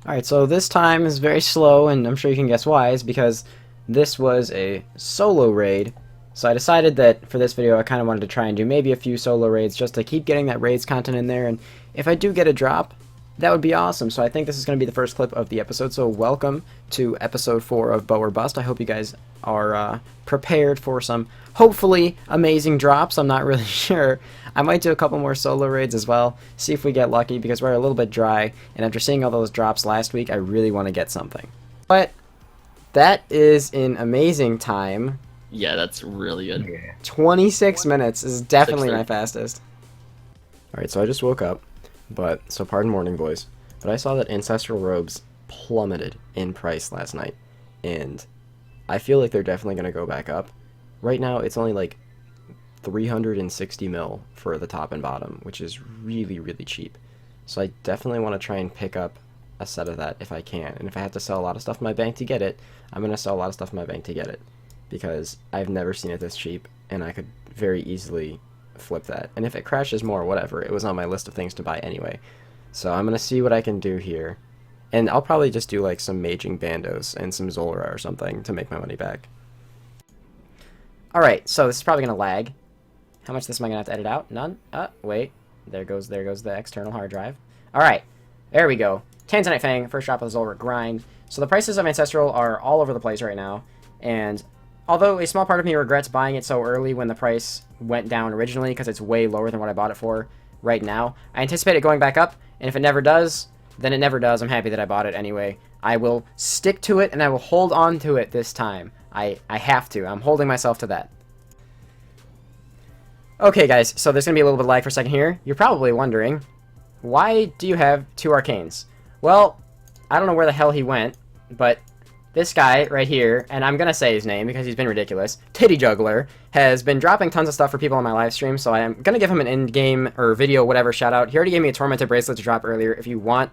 Alright, so this time is very slow, and I'm sure you can guess why. It's because this was a solo raid. So I decided that for this video I kind of wanted to try and do maybe a few solo raids just to keep getting that raids content in there, and if I do get a drop, that would be awesome. So I think this is going to be the first clip of the episode, so welcome to episode 4 of Bow or Bust. I hope you guys are prepared for some, hopefully, amazing drops. I'm not really sure. I might do a couple more solo raids as well, see if we get lucky, because we're a little bit dry, and after seeing all those drops last week, I really want to get something. But that is an amazing time. Yeah, that's really good. Yeah. 26 minutes is definitely 6:30. my fastest. Alright, so I just woke up, so pardon morning, boys, but I saw that Ancestral Robes plummeted in price last night, and I feel like they're definitely going to go back up. Right now, it's only like 360 mil for the top and bottom, which is really, really cheap. So I definitely want to try and pick up a set of that if I can, and if I have to sell a lot of stuff in my bank to get it, I'm going to sell a lot of stuff in my bank to get it, because I've never seen it this cheap, and I could very easily flip that. And if it crashes more, whatever, it was on my list of things to buy anyway. So I'm going to see what I can do here, and I'll probably just do like some Maging Bandos and some Zolra or something to make my money back. Alright, so this is probably going to lag. How much of this am I going to have to edit out? None? Wait. There goes the external hard drive. Alright, there we go. Tanzanite Fang, first drop of the Zolra grind. So the prices of Ancestral are all over the place right now, and although a small part of me regrets buying it so early when the price went down originally, because it's way lower than what I bought it for right now, I anticipate it going back up, and if it never does, then it never does. I'm happy that I bought it anyway. I will stick to it, and I will hold on to it this time. I have to. I'm holding myself to that. Okay, guys, so there's going to be a little bit of lag for a second here. You're probably wondering, why do you have 2 Arcanes? Well, I don't know where the hell he went, but this guy right here, and I'm going to say his name because he's been ridiculous, Titty Juggler, has been dropping tons of stuff for people on my live stream, so I am going to give him an in-game or video whatever shout out. He already gave me a Tormented Bracelet to drop earlier. If you want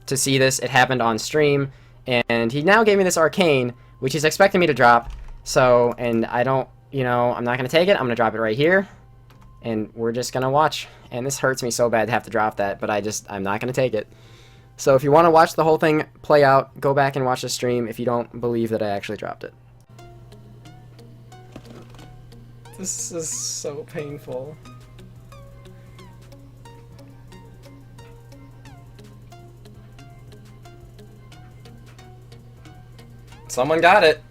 to see this, it happened on stream, and he now gave me this Arcane, which he's expecting me to drop, so, and I don't, I'm not going to take it. I'm going to drop it right here, and we're just going to watch. And this hurts me so bad to have to drop that, but I'm not going to take it. So if you want to watch the whole thing play out, go back and watch the stream if you don't believe that I actually dropped it. This is so painful. Someone got it.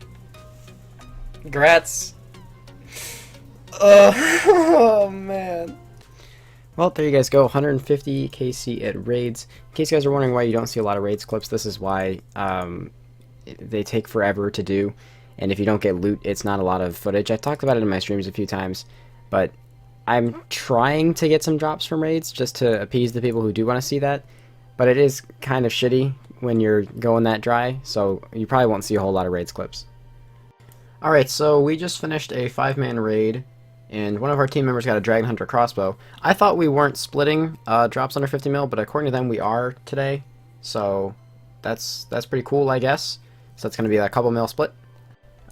Congrats. Oh man. Well, there you guys go, 150 KC at raids. In case you guys are wondering why you don't see a lot of raids clips, this is why they take forever to do. And if you don't get loot, it's not a lot of footage. I talked about it in my streams a few times, but I'm trying to get some drops from raids just to appease the people who do want to see that. But it is kind of shitty when you're going that dry, so you probably won't see a whole lot of raids clips. Alright, so we just finished a 5-man raid, and one of our team members got a Dragon Hunter crossbow. I thought we weren't splitting drops under 50 mil, but according to them we are today. So that's pretty cool, I guess. So that's going to be a couple mil split.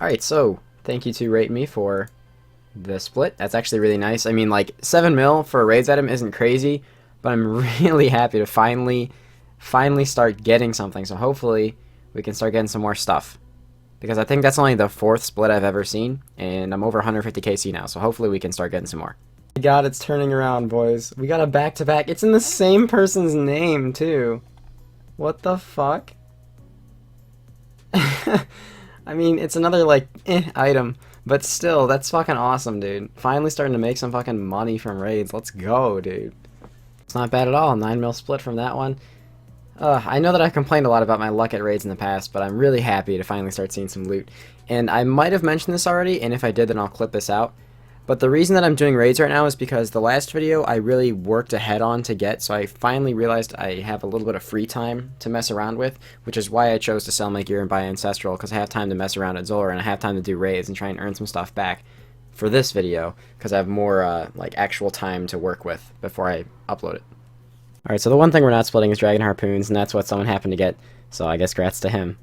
Alright, so thank you to Rate Me for the split. That's actually really nice. I mean, like, 7 mil for a raids item isn't crazy, but I'm really happy to finally start getting something. So hopefully we can start getting some more stuff, because I think that's only the 4th split I've ever seen, and I'm over 150 KC now, so hopefully we can start getting some more. Oh my god, it's turning around, boys. We got a back-to-back. It's in the same person's name, too. What the fuck? I mean, it's another, like, item, but still, that's fucking awesome, dude. Finally starting to make some fucking money from raids. Let's go, dude. It's not bad at all. 9 mil split from that one. I know that I've complained a lot about my luck at raids in the past, but I'm really happy to finally start seeing some loot. And I might have mentioned this already, and if I did, then I'll clip this out. But the reason that I'm doing raids right now is because the last video I really worked ahead on to get, so I finally realized I have a little bit of free time to mess around with, which is why I chose to sell my gear and buy Ancestral, because I have time to mess around at Zolra, and I have time to do raids and try and earn some stuff back for this video, because I have more like actual time to work with before I upload it. Alright, so the one thing we're not splitting is Dragon Harpoons, and that's what someone happened to get, so I guess grats to him.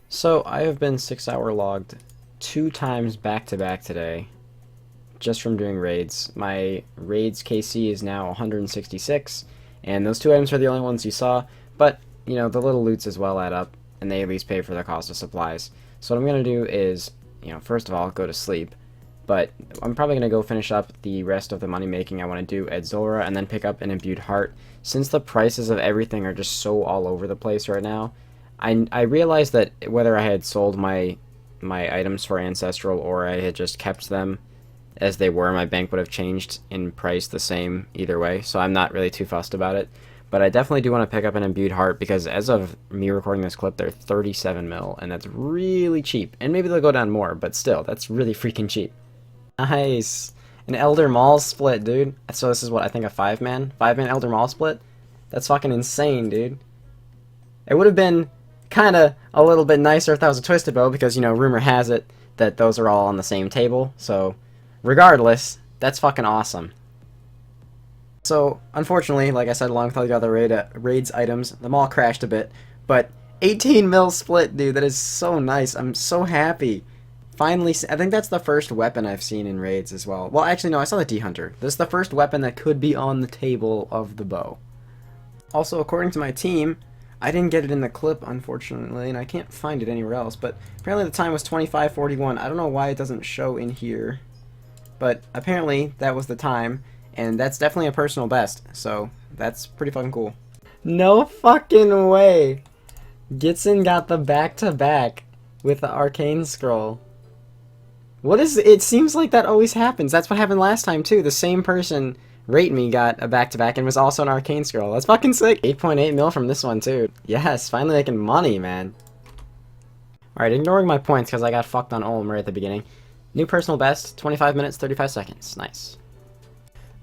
So, I have been 6-hour logged 2 times back-to-back today, just from doing raids. My raids KC is now 166, and those 2 items are the only ones you saw, But, you know, the little loots as well add up, and they at least pay for the cost of supplies. So what I'm going to do is, you know, first of all, go to sleep. But I'm probably going to go finish up the rest of the money making I want to do at Zulrah, and then pick up an imbued heart. Since the prices of everything are just so all over the place right now, I realized that whether I had sold my items for Ancestral or I had just kept them as they were, my bank would have changed in price the same either way, so I'm not really too fussed about it. But I definitely do want to pick up an imbued heart, because as of me recording this clip, they're 37 mil, and that's really cheap. And maybe they'll go down more, but still, that's really freaking cheap. Nice! An Elder Maul split, dude. So this is what, I think a 5-man Elder Maul split? That's fucking insane, dude. It would have been kinda a little bit nicer if that was a Twisted Bow, because, you know, rumor has it that those are all on the same table, so regardless, that's fucking awesome. So, unfortunately, like I said, along with all the other raids items, the mall crashed a bit, but 18 mil split, dude, that is so nice. I'm so happy. Finally, I think that's the first weapon I've seen in raids as well. Well, actually, no, I saw the D-Hunter. This is the first weapon that could be on the table of the bow. Also, according to my team, I didn't get it in the clip, unfortunately, and I can't find it anywhere else, but apparently the time was 25:41. I don't know why it doesn't show in here, but apparently that was the time, and that's definitely a personal best, so that's pretty fucking cool. No fucking way! Gitsin got the back-to-back with the Arcane Scroll. What is it? Seems like that always happens. That's what happened last time, too. The same person, Rate Me, got a back-to-back and was also an Arcane Scroll. That's fucking sick. 8.8 mil from this one, too. Yes, finally making money, man. Alright, ignoring my points because I got fucked on Olm right at the beginning. New personal best, 25 minutes, 35 seconds. Nice.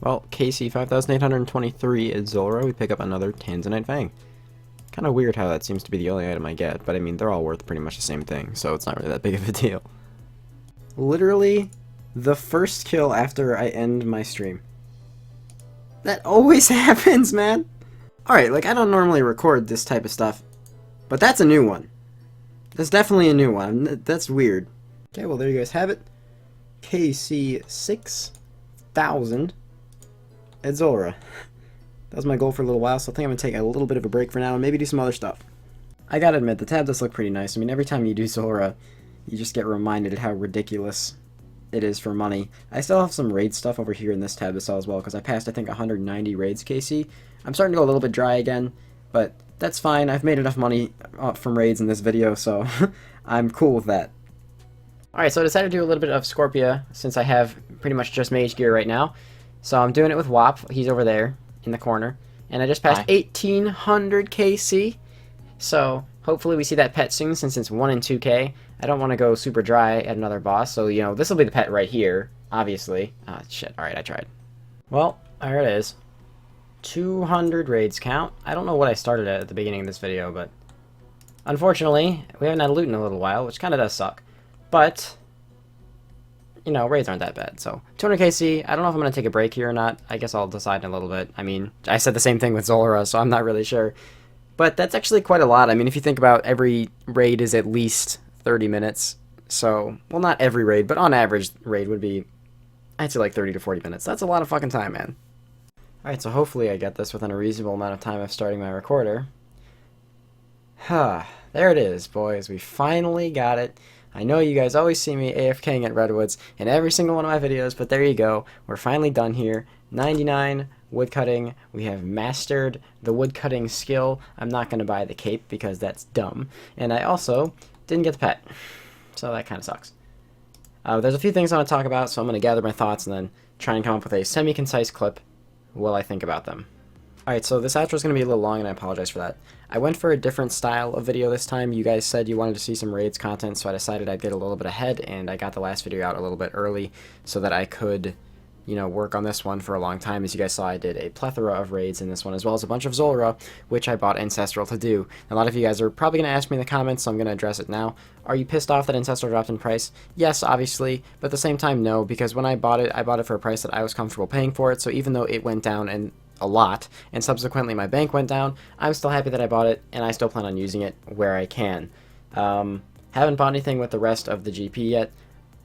Well, KC 5823 at Zulrah, we pick up another Tanzanite Fang. Kind of weird how that seems to be the only item I get, but I mean, they're all worth pretty much the same thing, so it's not really that big of a deal. Literally, the first kill after I end my stream. That always happens, man! Alright, like, I don't normally record this type of stuff, but that's a new one. That's definitely a new one. That's weird. Okay, well, there you guys have it. KC 6000 at Zulrah. That was my goal for a little while, so I think I'm going to take a little bit of a break for now and maybe do some other stuff. I gotta admit, the tab does look pretty nice. I mean, every time you do Zulrah, you just get reminded how ridiculous it is for money. I still have some raid stuff over here in this tab as well, because I passed, I think, 190 raids, KC. I'm starting to go a little bit dry again, but that's fine. I've made enough money from raids in this video, so I'm cool with that. Alright, so I decided to do a little bit of Scorpia, since I have pretty much just mage gear right now. So I'm doing it with Wop. He's over there in the corner. And I just passed 1800 KC. So hopefully we see that pet soon, since it's 1 and 2k. I don't want to go super dry at another boss, so, you know, this will be the pet right here, obviously. Ah, shit. Alright, I tried. Well, there it is. 200 raids count. I don't know what I started at the beginning of this video, but unfortunately, we haven't had loot in a little while, which kind of does suck. But, you know, raids aren't that bad. So 200 KC, I don't know if I'm going to take a break here or not. I guess I'll decide in a little bit. I mean, I said the same thing with Zulrah, so I'm not really sure. But that's actually quite a lot. I mean, if you think about every raid is at least 30 minutes. So, well, not every raid, but on average, raid would be, I'd say, like 30 to 40 minutes. That's a lot of fucking time, man. Alright, so hopefully I get this within a reasonable amount of time of starting my recorder. There it is, boys. We finally got it. I know you guys always see me AFKing at Redwoods in every single one of my videos, but there you go. We're finally done here. 99 woodcutting. We have mastered the woodcutting skill. I'm not going to buy the cape because that's dumb. And I also didn't get the pet. So that kind of sucks. There's a few things I want to talk about, so I'm going to gather my thoughts and then try and come up with a semi-concise clip while I think about them. Alright, so this outro is going to be a little long, and I apologize for that. I went for a different style of video this time. You guys said you wanted to see some raids content, so I decided I'd get a little bit ahead, and I got the last video out a little bit early so that I could, you know, work on this one for a long time. As you guys saw, I did a plethora of raids in this one, as well as a bunch of Zulrah, which I bought Ancestral to do. A lot of you guys are probably going to ask me in the comments, so I'm going to address it now. Are you pissed off that Ancestral dropped in price? Yes, obviously, but at the same time, no, because when I bought it for a price that I was comfortable paying for it, so even though it went down and a lot, and subsequently my bank went down, I'm still happy that I bought it, and I still plan on using it where I can. Haven't bought anything with the rest of the GP yet,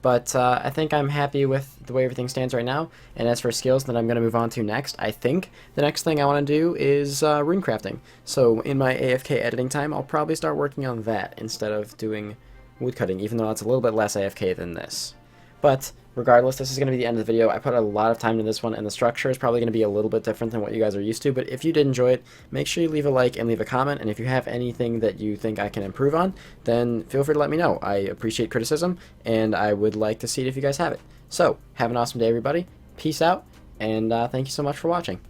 But I think I'm happy with the way everything stands right now. And as for skills that I'm going to move on to next, I think the next thing I want to do is rune crafting. So in my AFK editing time, I'll probably start working on that instead of doing woodcutting, even though it's a little bit less AFK than this. But regardless, this is going to be the end of the video. I put a lot of time into this one, and the structure is probably going to be a little bit different than what you guys are used to. But if you did enjoy it, make sure you leave a like and leave a comment. And if you have anything that you think I can improve on, then feel free to let me know. I appreciate criticism, and I would like to see it if you guys have it. So, have an awesome day, everybody. Peace out, and thank you so much for watching.